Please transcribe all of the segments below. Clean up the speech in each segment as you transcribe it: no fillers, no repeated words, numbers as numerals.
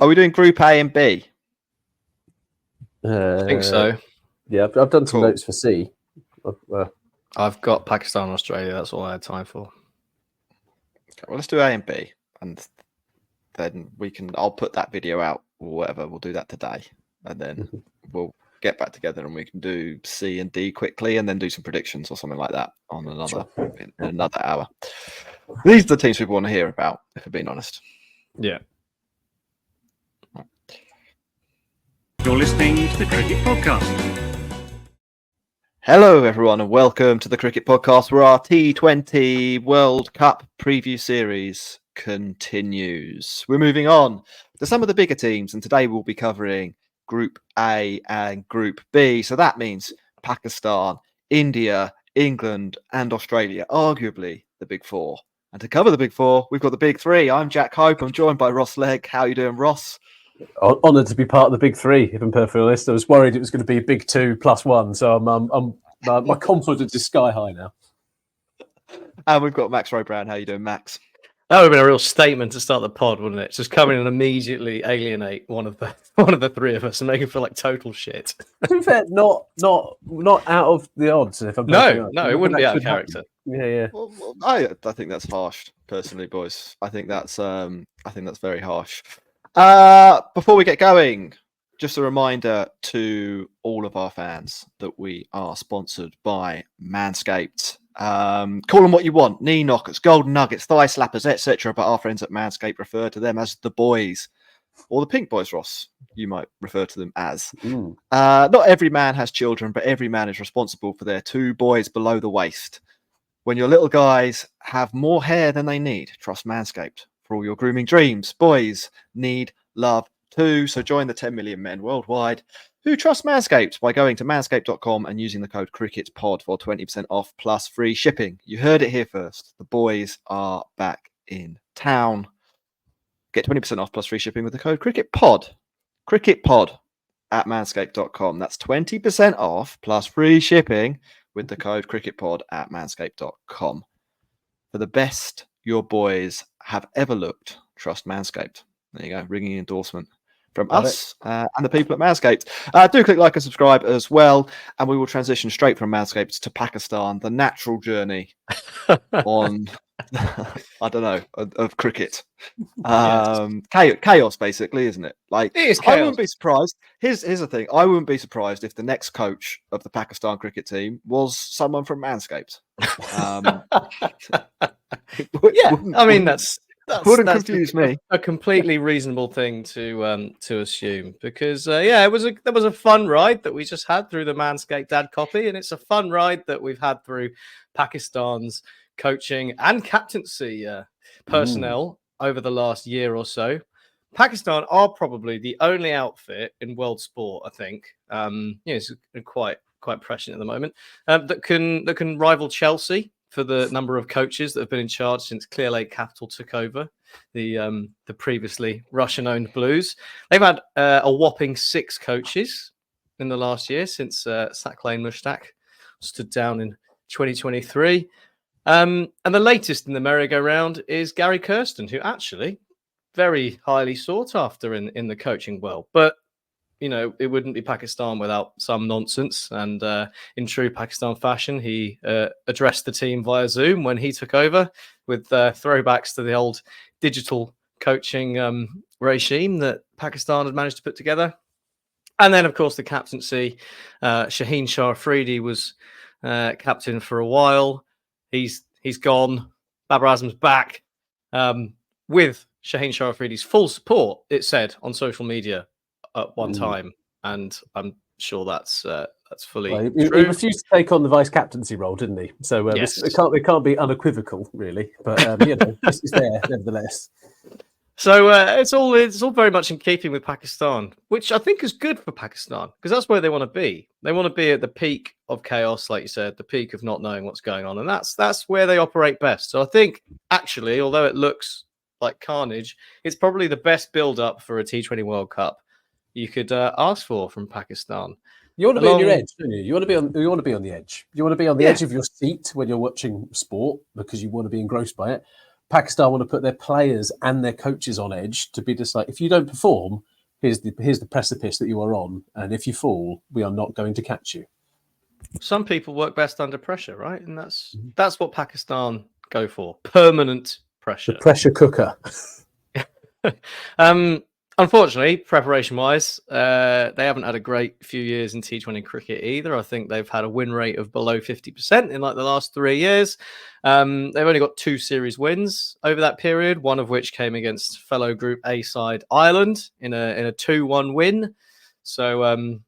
Are we doing Group A and B? I think so. Yeah, I've done some notes for C. I've got Pakistan and Australia. That's all I had time for. Okay, well, let's do A and B, and then I'll put that video out or whatever. We'll do that today, and then we'll get back together and we can do C and D quickly, and then do some predictions or something like that on in another hour. These are the teams people want to hear about, if we're being honest. Yeah. You're listening to the Cricket Podcast. Hello, everyone, and welcome to the Cricket Podcast, where our T20 World Cup preview series continues. We're moving on to some of the bigger teams, and today we'll be covering Group A and Group B. So that means Pakistan, India, England, and Australia, arguably the big four. And to cover the big four, we've got the big three. I'm Jack Hope. I'm joined by Ross Legg. How are you doing, Ross? Honoured to be part of the big three, if I'm perfectly honest. I was worried it was going to be a big 2 plus 1, so my confidence is sky high now. And we've got Max Rowe-brown. How are you doing, Max? That would have been a real statement to start the pod, wouldn't it? Just come in and immediately alienate one of the three of us and make him feel like total shit. To be fair, not out of the odds. If I'm No, it wouldn't be out of character. Yeah. Well, I think that's harsh, personally, boys. I think that's very harsh. Before we get going, just a reminder to all of our fans that we are sponsored by Manscaped. Call them what you want: knee knockers, golden nuggets, thigh slappers, etc. But our friends at Manscaped refer to them as the boys, or the pink boys, Ross. You might refer to them as. Not every man has children, but every man is responsible for their 2 boys below the waist. When your little guys have more hair than they need, trust Manscaped for all your grooming dreams. Boys need love too, so join the 10 million men worldwide who trust Manscaped by going to manscaped.com and using the code CRICKETPOD for 20% off plus free shipping. You heard it here first. The boys are back in town. Get 20% off plus free shipping with the code CRICKETPOD. CRICKETPOD at manscaped.com. That's 20% off plus free shipping with the code CRICKETPOD at manscaped.com. For the best your boys have ever looked, trust Manscaped. There you go, ringing endorsement from us and the people at Manscaped. Do click like and subscribe as well, and we will transition straight from Manscaped to Pakistan, the natural journey on, I don't know, of cricket. Chaos, basically, isn't it? Like, it is chaos. I wouldn't be surprised. Here's the thing. I wouldn't be surprised if the next coach of the Pakistan cricket team was someone from Manscaped. I mean, that's wouldn't confuse me. A completely reasonable thing to assume, because there was a fun ride that we just had through the Manscaped ad copy, and it's a fun ride that we've had through Pakistan's coaching and captaincy personnel over the last year or so. Pakistan are probably the only outfit in world sport, I think. It's quite prescient at the moment, that can rival Chelsea for the number of coaches that have been in charge since Clear Lake Capital took over the previously Russian-owned Blues. They've had a whopping 6 coaches in the last year since Saqlain Mushtaq stood down in 2023. And the latest in the merry-go-round is Gary Kirsten, who actually very highly sought after in the coaching world. But it wouldn't be Pakistan without some nonsense. And in true Pakistan fashion, he addressed the team via Zoom when he took over, with throwbacks to the old digital coaching regime that Pakistan had managed to put together. And then, of course, the captaincy. Shaheen Shah Afridi was captain for a while. He's gone. Babar Azam's back with Shaheen Shah Afridi's full support, it said on social media at one time, and I'm sure that's fully true. He refused to take on the vice captaincy role, didn't he? So yes. it can't be unequivocal, really. But this is there nevertheless. So it's all very much in keeping with Pakistan, which I think is good for Pakistan, because that's where they want to be. They want to be at the peak of chaos, like you said, the peak of not knowing what's going on, and that's where they operate best. So I think, actually, although it looks like carnage, it's probably the best build-up for a T20 World Cup you could ask for from Pakistan. You want to be on your edge, don't you? You want to be on the edge. You want to be on the edge of your seat when you're watching sport, because you want to be engrossed by it. Pakistan want to put their players and their coaches on edge to be just like, if you don't perform, here's the precipice that you are on, and if you fall, we are not going to catch you. Some people work best under pressure, right? And that's what Pakistan go for: permanent pressure. The pressure cooker. Unfortunately, preparation-wise, they haven't had a great few years in T20 cricket either. I think they've had a win rate of below 50% in like the last 3 years. They've only got 2 series wins over that period, one of which came against fellow Group A side Ireland in a 2-1 win. So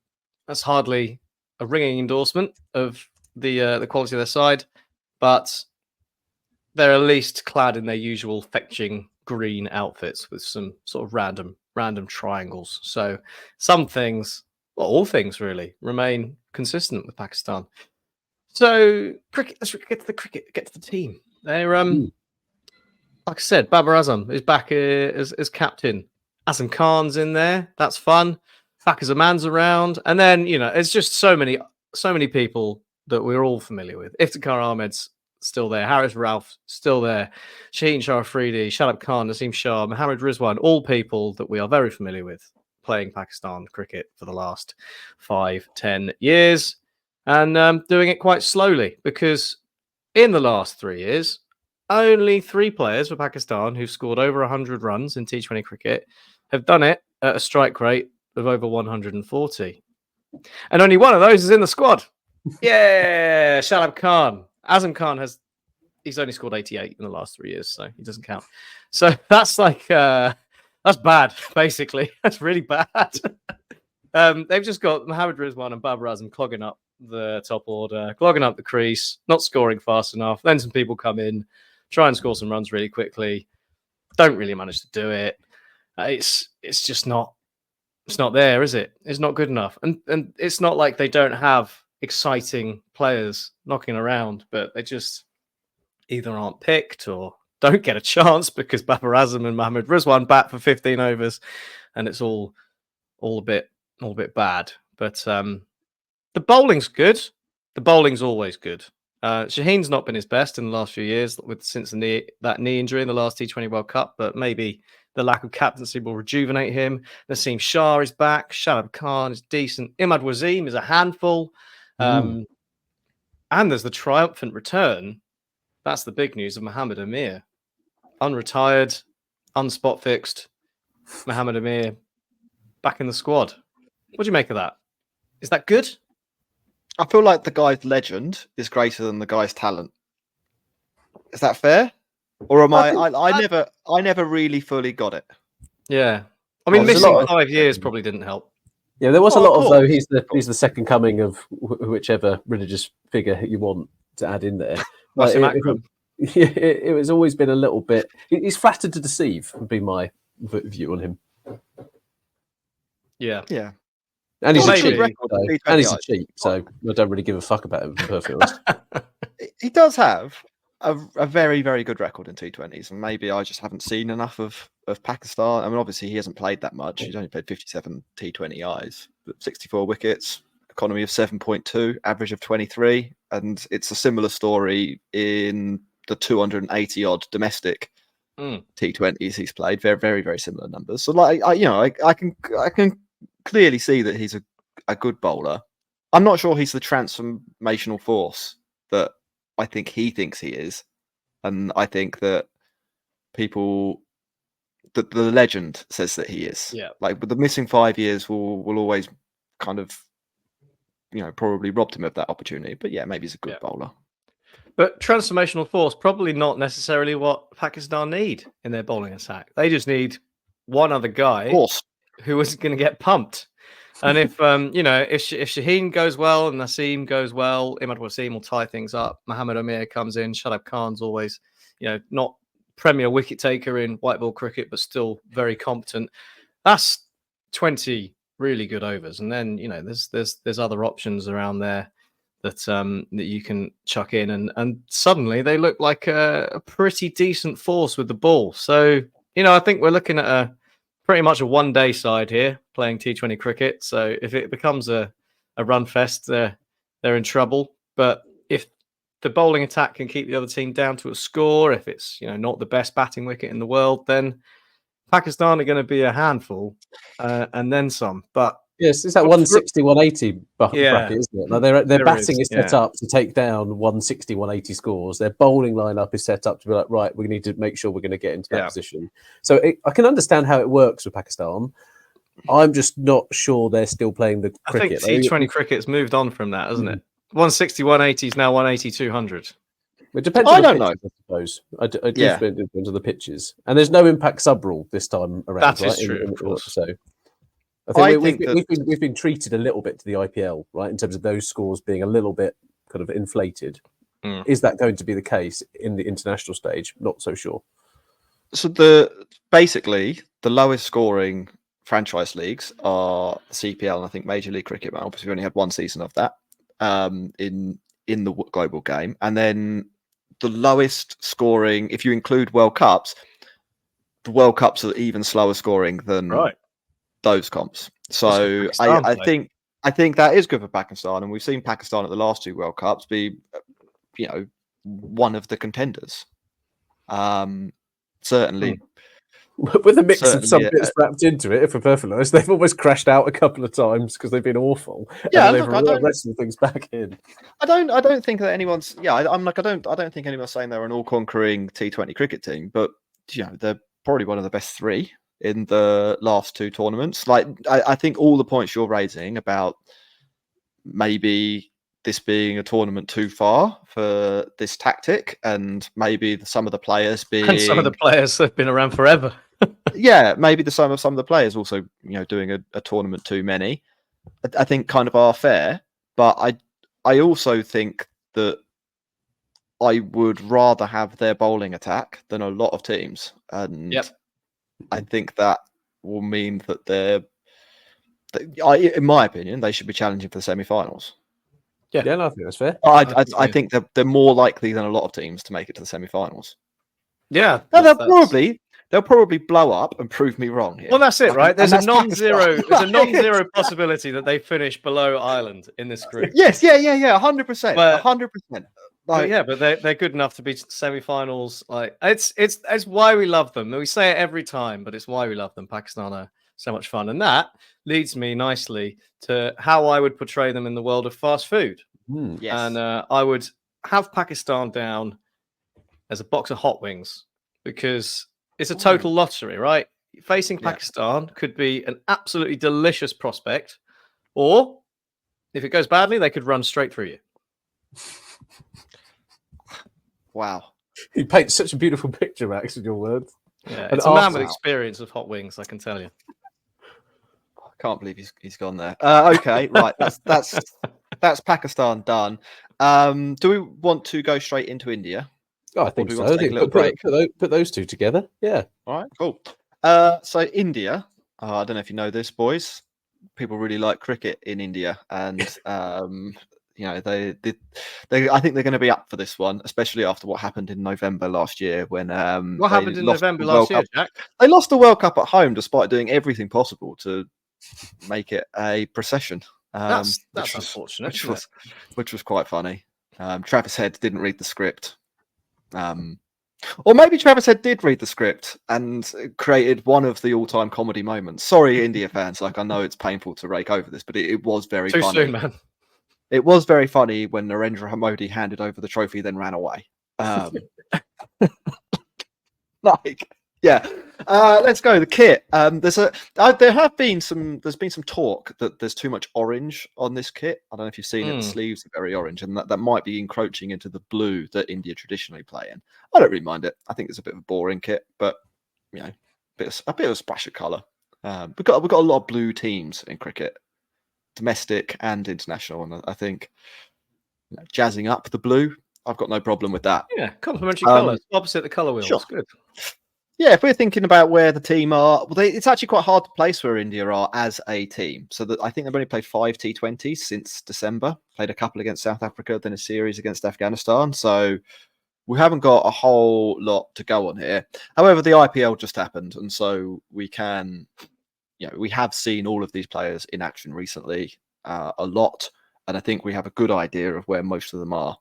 that's hardly a ringing endorsement of the quality of their side, but they're at least clad in their usual fetching green outfits with some sort of random triangles. So some things, well, all things really, remain consistent with Pakistan. So cricket, let's get to the cricket, get to the team. They're like I said, Babar Azam is back as captain. Azam Khan's in there. That's fun. Fakhar Zaman's around, and then it's just so many people that we're all familiar with. Iftikhar Ahmed's still there. Haris Rauf still there. Shaheen Shah Afridi, Shadab Khan, Naseem Shah, Mohammad Rizwan, all people that we are very familiar with playing Pakistan cricket for the last 5-10 years, and doing it quite slowly, because in the last 3 years, only 3 players for Pakistan who've scored over 100 runs in T20 cricket have done it at a strike rate of over 140. And only one of those is in the squad. Yeah, Shadab Khan. Azam Khan he's only scored 88 in the last 3 years, so he doesn't count. So that's like that's bad, basically. That's really bad. They've just got Mohammad Rizwan and Babar Azam clogging up the top order, clogging up the crease, not scoring fast enough. Then some people come in, try and score some runs really quickly, don't really manage to do it. It's just not. It's not there, is it? It's not good enough, and it's not like they don't have exciting players knocking around, but they just either aren't picked or don't get a chance because Babar Azam and Mohammad Rizwan bat for 15 overs, and it's all a bit bad. But the bowling's good. The bowling's always good. Shaheen's not been his best in the last few years since that knee injury in the last T20 World Cup, but maybe the lack of captaincy will rejuvenate him. Naseem Shah is back. Shadab Khan is decent. Imad Wasim is a handful. And there's the triumphant return. That's the big news of Mohammad Amir. Unretired, unspot fixed. Mohammad Amir back in the squad. What do you make of that? Is that good? I feel like the guy's legend is greater than the guy's talent. Is that fair? Or am I never really fully got it. Yeah. I mean, missing 5 years probably didn't help. Yeah, there was a lot of though. He's the second coming of whichever religious figure you want to add in there. It was always been a little bit. He's flattered to deceive, would be my view on him. Yeah. And he's a cheat. So I don't really give a fuck about him, to be perfectly honest. He does have a very, very good record in T20s, and maybe I just haven't seen enough of Pakistan. I mean, obviously he hasn't played that much. He's only played 57 T20Is, but 64 wickets, economy of 7.2, average of 23, and it's a similar story in the 280 odd domestic T20s he's played. Very, very, very similar numbers. So, like, I can clearly see that he's a good bowler. I'm not sure he's the transformational force that I think he thinks he is, and I think that the legend says that he is. Yeah. Like, but the missing 5 years will always kind of, probably robbed him of that opportunity. But yeah, maybe he's a good bowler. But transformational force, probably not necessarily what Pakistan need in their bowling attack. They just need one other guy who is going to get pumped. And if if Shaheen goes well and Naseem goes well, Imad Wasim will tie things up. Mohammad Amir comes in. Shadab Khan's always, not premier wicket taker in white ball cricket, but still very competent. That's 20 really good overs, and then there's other options around there that you can chuck in, and suddenly they look like a pretty decent force with the ball. So I think we're looking at pretty much a one-day side here playing T20 cricket. So if it becomes a run fest, they're in trouble. But if the bowling attack can keep the other team down to a score, if it's not the best batting wicket in the world, then Pakistan are going to be a handful, and then some. But yes, it's that 160, 180 bracket, isn't it? Like their batting is set up to take down 160, 180 scores. Their bowling lineup is set up to be like, right, we need to make sure we're going to get into that position. So I can understand how it works with Pakistan. I'm just not sure they're still playing the cricket. I think T20 cricket's moved on from that, hasn't it? 160, 180 is now 180, 200. It depends on the pitches, I suppose. I do depend on the pitches. And there's no impact sub rule this time around. That is true, of course. So I think we've been treated a little bit to the IPL, right, in terms of those scores being a little bit kind of inflated. Is that going to be the case in the international stage? Not so sure. So basically the lowest scoring franchise leagues are CPL and I think Major League Cricket. But obviously, we only had one season of that in the global game, and then the lowest scoring, if you include World Cups, the World Cups are even slower scoring than those comps. So I think that is good for Pakistan, and we've seen Pakistan at the last two World Cups be, one of the contenders. Certainly. With a mix of some bits wrapped into it, if we're perfectly honest, they've almost crashed out a couple of times because they've been awful. Yeah, and they've wrestled things back in. I don't think that anyone's. Yeah, I don't think anyone's saying they're an all-conquering T20 cricket team, but they're probably one of the best three in the last two tournaments. Like I think all the points you're raising about maybe this being a tournament too far for this tactic, and maybe some of the players have been around forever. Yeah, maybe some of the players also, doing a tournament too many, I think kind of are fair. But I also think that I would rather have their bowling attack than a lot of teams, and I think that will mean that in my opinion, they should be challenging for the semi-finals. Yeah, no, I think that's fair. I think they're more likely than a lot of teams to make it to the semi-finals. Yeah, they'll probably blow up and prove me wrong here. Well, that's it, right? There's a non-zero possibility that they finish below Ireland in this group. Yes, 100%, 100%. But they're good enough to be semi-finals. Like it's why we love them. We say it every time, but it's why we love them. Pakistan are so much fun, and that leads me nicely to how I would portray them in the world of fast food. Yes. And I would have Pakistan down as a box of hot wings because it's a total lottery, right? Facing Pakistan could be an absolutely delicious prospect, or if it goes badly, they could run straight through you. Wow. You paint such a beautiful picture, Max, in your words. Yeah, it's a man with experience of hot wings, I can tell you. I can't believe he's gone there. Okay, right. That's Pakistan done. Do we want to go straight into India? Oh, I think so. Put those two together. Yeah. All right, cool. So India, I don't know if you know this, boys. People really like cricket in India, and I think they're going to be up for this one, especially after what happened in November last year when what happened in November last year, Jack? They lost the World Cup at home despite doing everything possible to make it a procession. That's unfortunate, which was quite funny. Travis Head didn't read the script. Or maybe Travis Head did read the script and created one of the all-time comedy moments. Sorry, India fans. I know it's painful to rake over this, but it was very funny. Too soon, man. It was very funny when Narendra Modi handed over the trophy, then ran away. Let's go. The kit. There's been some talk that there's too much orange on this kit. I don't know if you've seen it. The sleeves are very orange, and that might be encroaching into the blue that India traditionally play in. I don't really mind it. I think it's a bit of a boring kit, but a bit of a splash of colour. We've got a lot of blue teams in cricket, domestic and international, and I think jazzing up the blue, I've got no problem with that. Yeah, complementary colours, opposite the colour wheel. Sure. It's good. Yeah, if we're thinking about where the team are, it's actually quite hard to place where India are as a team. So I think they've only played 5 T20s since December. Played a couple against South Africa, then a series against Afghanistan. So we haven't got a whole lot to go on here. However, the IPL just happened, and so we can, we have seen all of these players in action recently a lot, and I think we have a good idea of where most of them are.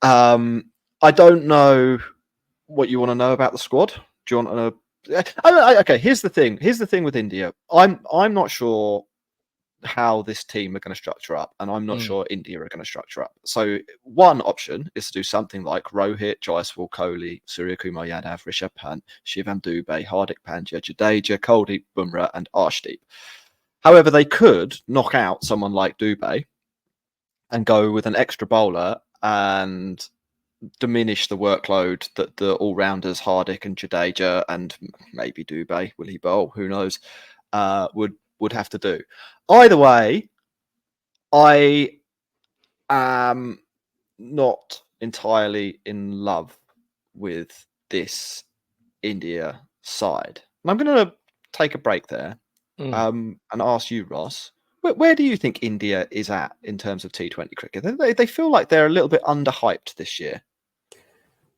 I don't know what you want to know about the squad. Do you want to? Okay, here's the thing. Here's the thing with India. I'm not sure how this team are going to structure up, and I'm not sure India are going to structure up. So one option is to do something like Rohit, Jaiswal, Kohli, Suryakumar Yadav, Rishabh Pant, Shivam Dubey, Hardik Pandya, Jadeja, Kuldeep Bumrah, and Arshdeep. However, they could knock out someone like Dubey and go with an extra bowler and diminish the workload that the all-rounders Hardik and Jadeja and maybe Dubey, will he bowl? Who knows? Would have to do. Either way, I am not entirely in love with this India side. And I'm going to take a break there and ask you, Ross, where do you think India is at in terms of T20 cricket? They feel like they're a little bit underhyped this year.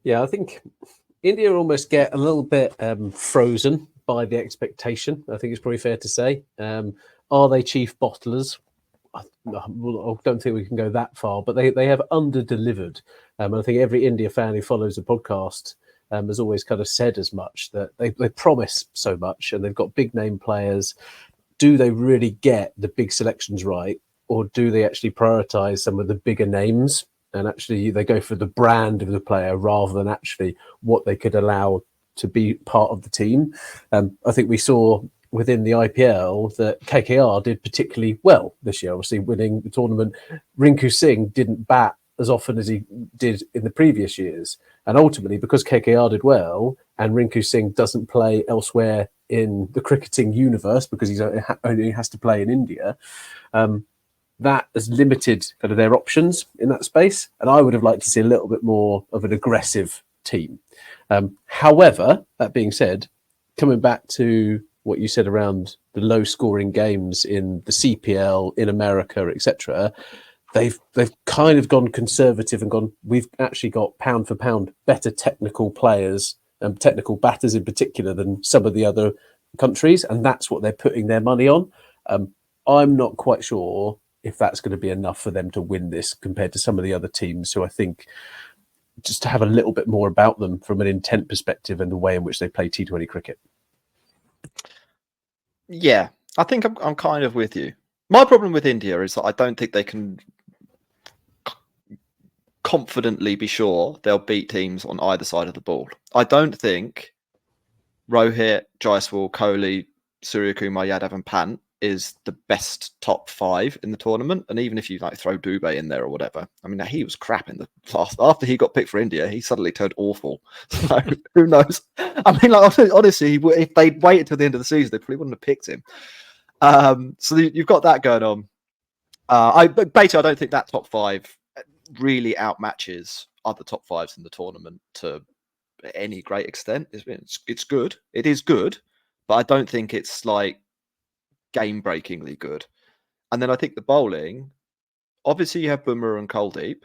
Yeah, I think India almost get a little bit frozen by the expectation. I think it's probably fair to say. Are they chief bottlers? I don't think we can go that far, but they have under-delivered. I think every India fan who follows the podcast has always kind of said as much, that they promise so much and they've got big-name players. Do they really get the big selections right, or do they actually prioritise some of the bigger names? And actually they go for the brand of the player rather than actually what they could allow to be part of the team. I think we saw within the IPL that KKR did particularly well this year, obviously winning the tournament. Rinku Singh didn't bat as often as he did in the previous years. And ultimately, because KKR did well and Rinku Singh doesn't play elsewhere in the cricketing universe because he only has to play in India, that has limited kind of their options in that space. And I would have liked to see a little bit more of an aggressive team. However, that being said, coming back to what you said around the low scoring games in the CPL, in America, etc., they've kind of gone conservative and gone, we've actually got pound for pound better technical players and technical batters in particular than some of the other countries. And that's what they're putting their money on. I'm not quite sure if that's going to be enough for them to win this compared to some of the other teams who I think just to have a little bit more about them from an intent perspective and the way in which they play T20 cricket. Yeah, I think I'm kind of with you. My problem with India is that I don't think they can confidently be sure they'll beat teams on either side of the ball. I don't think Rohit, Jaiswal, Kohli, Suryakumar Yadav and Pant is the best top 5 in the tournament. And even if you like throw Dubey in there or whatever, I mean, he was crap in the last. After he got picked for India, he suddenly turned awful. So who knows? I mean, like, honestly, if they'd waited till the end of the season, they probably wouldn't have picked him. So you've got that going on. But basically, I don't think that top 5 really outmatches other top 5s in the tournament to any great extent. It's good. It is good, but I don't think it's like game-breakingly good. And then I think the bowling, obviously you have Bumrah and Kuldeep.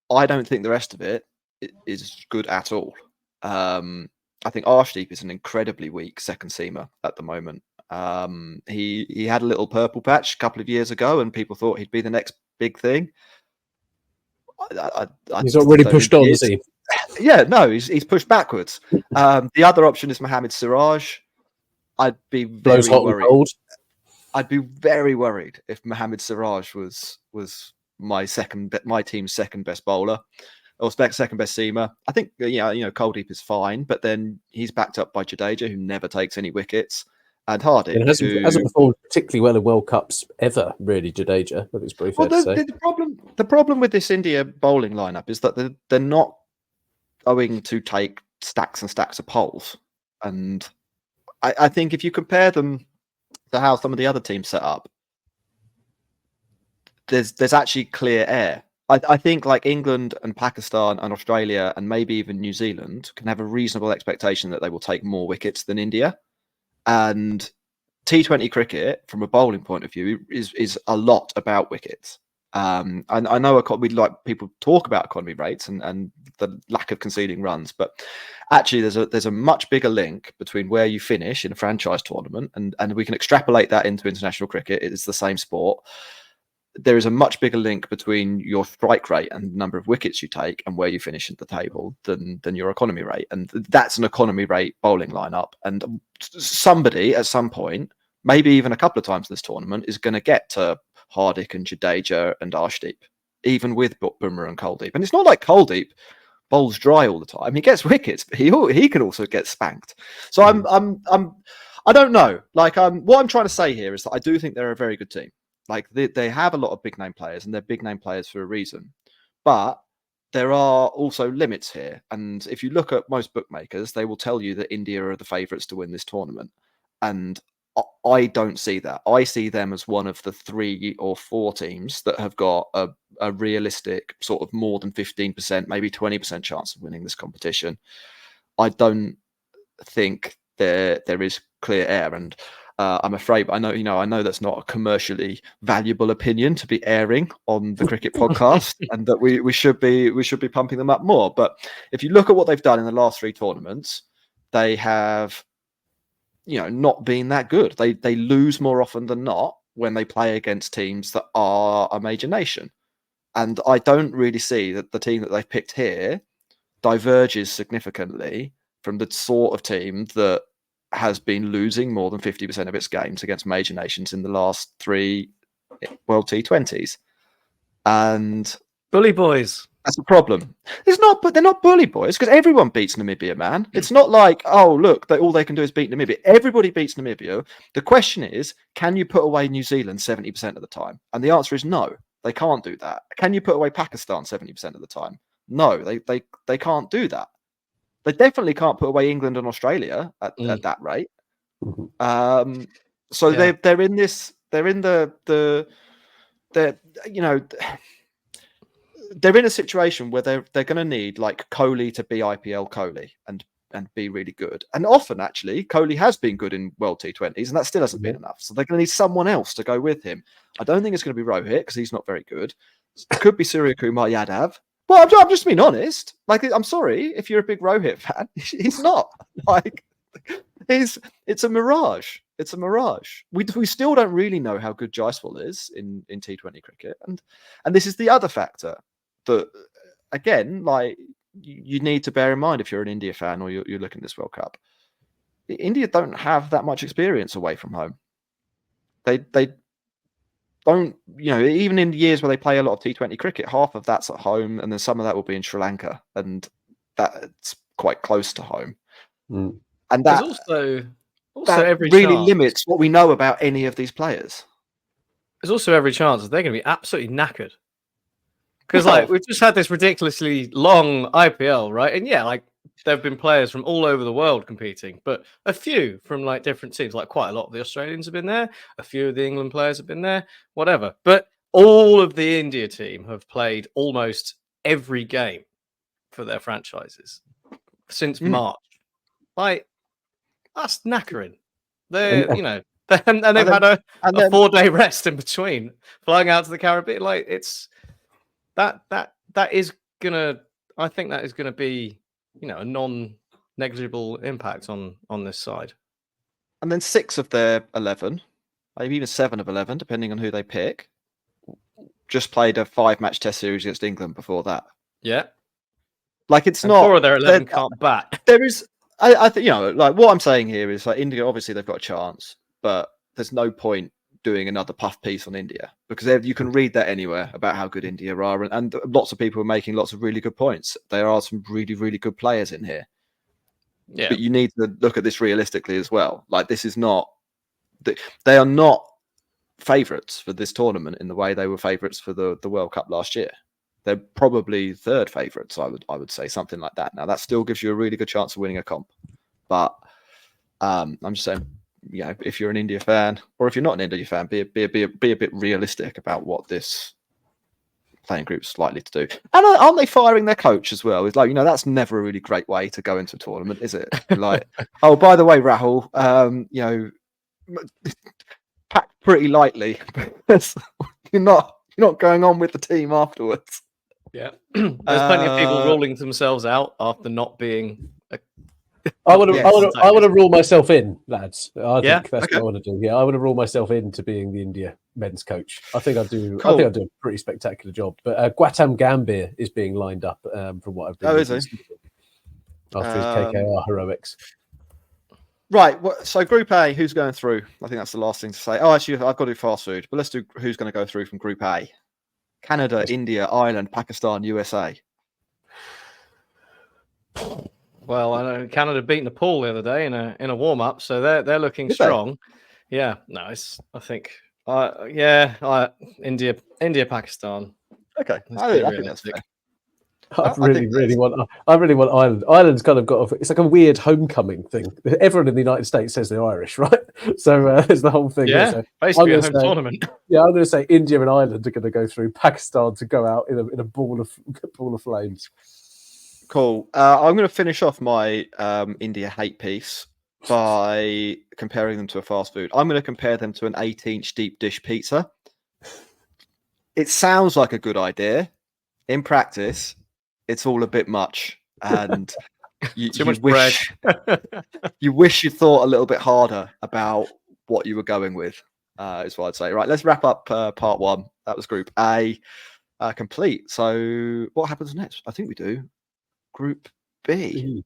I don't think the rest of it is good at all. I think Arshdeep is an incredibly weak second seamer at the moment. He had a little purple patch a couple of years ago and people thought he'd be the next big thing. He's already pushed on, is he? Yeah, no, he's pushed backwards. The other option is Mohammad Siraj. I'd be very worried. I'd be very worried if Mohammad Siraj was my team's second best bowler or second best seamer. I think Kuldeep is fine, but then he's backed up by Jadeja, who never takes any wickets, and Hardik, who hasn't performed particularly well in World Cups ever. Really, Jadeja. I think it's pretty fair to say. The problem with this India bowling lineup is that they're not going to take stacks and stacks of poles, and I think if you compare them to how some of the other teams set up, there's actually clear air. I think like England and Pakistan and Australia and maybe even New Zealand can have a reasonable expectation that they will take more wickets than India. And T20 cricket, from a bowling point of view, is a lot about wickets. I know we'd like people to talk about economy rates and the lack of conceding runs, but actually there's a much bigger link between where you finish in a franchise tournament and we can extrapolate that into international cricket. It's the same sport. there is a much bigger link between your strike rate and the number of wickets you take and where you finish at the table than your economy rate. And that's an economy rate bowling lineup. And somebody at some point, maybe even a couple of times in this tournament, is going to get to Hardik and Jadeja and Arshdeep, even with Bumrah and Kuldeep. And it's not like Kuldeep bowls dry all the time. He gets wickets, but he can also get spanked. So I don't know. Like, what I'm trying to say here is that I do think they're a very good team. Like, they have a lot of big name players, and they're big name players for a reason. But there are also limits here. And if you look at most bookmakers, they will tell you that India are the favourites to win this tournament. And I don't see that. I see them as one of the 3 or 4 teams that have got a realistic sort of more than 15%, maybe 20% chance of winning this competition. I don't think there is clear air, and I'm afraid, I know that's not a commercially valuable opinion to be airing on the Cricket Podcast, and that we should be pumping them up more. But if you look at what they've done in the last 3 tournaments, they have, not been that good. They lose more often than not when they play against teams that are a major nation, and I don't really see that the team that they've picked here diverges significantly from the sort of team that has been losing more than 50% of its games against major nations in the last 3 World T20s. And bully boys. That's a problem. But they're not bully boys, because everyone beats Namibia, man. It's not like, oh, look, all they can do is beat Namibia. Everybody beats Namibia. The question is, can you put away New Zealand 70% of the time? And the answer is no, they can't do that. Can you put away Pakistan 70% of the time? No, they can't do that. They definitely can't put away England and Australia at that rate. So yeah. they're in this. They're in they're in a situation where they're going to need like Kohli to be IPL Kohli and be really good. And often, actually, Kohli has been good in World T20s, and that still hasn't been enough. So they're going to need someone else to go with him. I don't think it's going to be Rohit, because he's not very good. It could be Surya Kumar Yadav. Well, I'm just being honest. Like, I'm sorry if you're a big Rohit fan. He's not. Like, it's a mirage. It's a mirage. We still don't really know how good Jaiswal is in T20 cricket, and this is the other factor that, again, like, you need to bear in mind if you're an India fan or you're looking at this World Cup. India don't have that much experience away from home. They don't, even in the years where they play a lot of T20 cricket, half of that's at home, and then some of that will be in Sri Lanka, and that's quite close to home. And that also that every really limits what we know about any of these players. There's also every chance that they're going to be absolutely knackered, because like we've just had this ridiculously long IPL, right? And yeah, like, there have been players from all over the world competing, but a few from like different teams. Like, quite a lot of the Australians have been there, a few of the England players have been there, whatever. But all of the India team have played almost every game for their franchises since March. Like, that's knackering. They're, and they've had a 4-day rest in between, flying out to the Caribbean. Like, it's that is gonna. I think that is gonna be, a non-negligible impact on this side. And then 6 of their 11, maybe even 7 of 11, depending on who they pick, just played a 5-match Test series against England before that. Yeah, like, it's not 4 of their 11 can't bat. There is, I think, like, what I'm saying here is, like, India, obviously they've got a chance, but there's no point doing another puff piece on India, because you can read that anywhere about how good India are, and lots of people are making lots of really good points. There are some really, really good players in here. Yeah, but you need to look at this realistically as well. Like, this is not, they are not favourites for this tournament in the way they were favourites for the World Cup last year. They're probably 3rd favourites, I would say, something like that. Now, that still gives you a really good chance of winning a comp, but I'm just saying, if you're an India fan, or if you're not an India fan, be a bit realistic about what this playing group's likely to do. And aren't they firing their coach as well? It's like, that's never a really great way to go into a tournament, is it? Like, oh, by the way, Rahul, pack pretty lightly, because you're not going on with the team afterwards. Yeah, there's plenty of people ruling themselves out after not being. I want to rule myself in, lads. I think that's what I want to do. Yeah, I want to rule myself into being the India men's coach. I think I'll do. Cool. I think I'll do a pretty spectacular job. But Gautam Gambhir is being lined up from what I've been. Oh, is he? After his KKR heroics. Right. So Group A, who's going through? I think that's the last thing to say. Oh, actually, I've got to do fast food, but let's do who's going to go through from Group A. Canada, India, Ireland, Pakistan, USA. Well, I know Canada beat Nepal the other day in a warm up, so they're looking strong. Yeah, no, I think India, Pakistan. Okay, I think that's fair. I really want Ireland. Ireland's kind of got it's like a weird homecoming thing. Everyone in the United States says they're Irish, right? So there's the whole thing. Yeah, so basically a home tournament. Yeah, I'm going to say India and Ireland are going to go through. Pakistan to go out in a ball of flames. Cool. I'm going to finish off my India hate piece by comparing them to a fast food. I'm going to compare them to an 8-inch deep dish pizza. It sounds like a good idea. In practice, it's all a bit much, and too much bread. You wish you thought a little bit harder about what you were going with. Is what I'd say. Right, let's wrap up part one. That was Group A complete. So what happens next? I think we do Group B.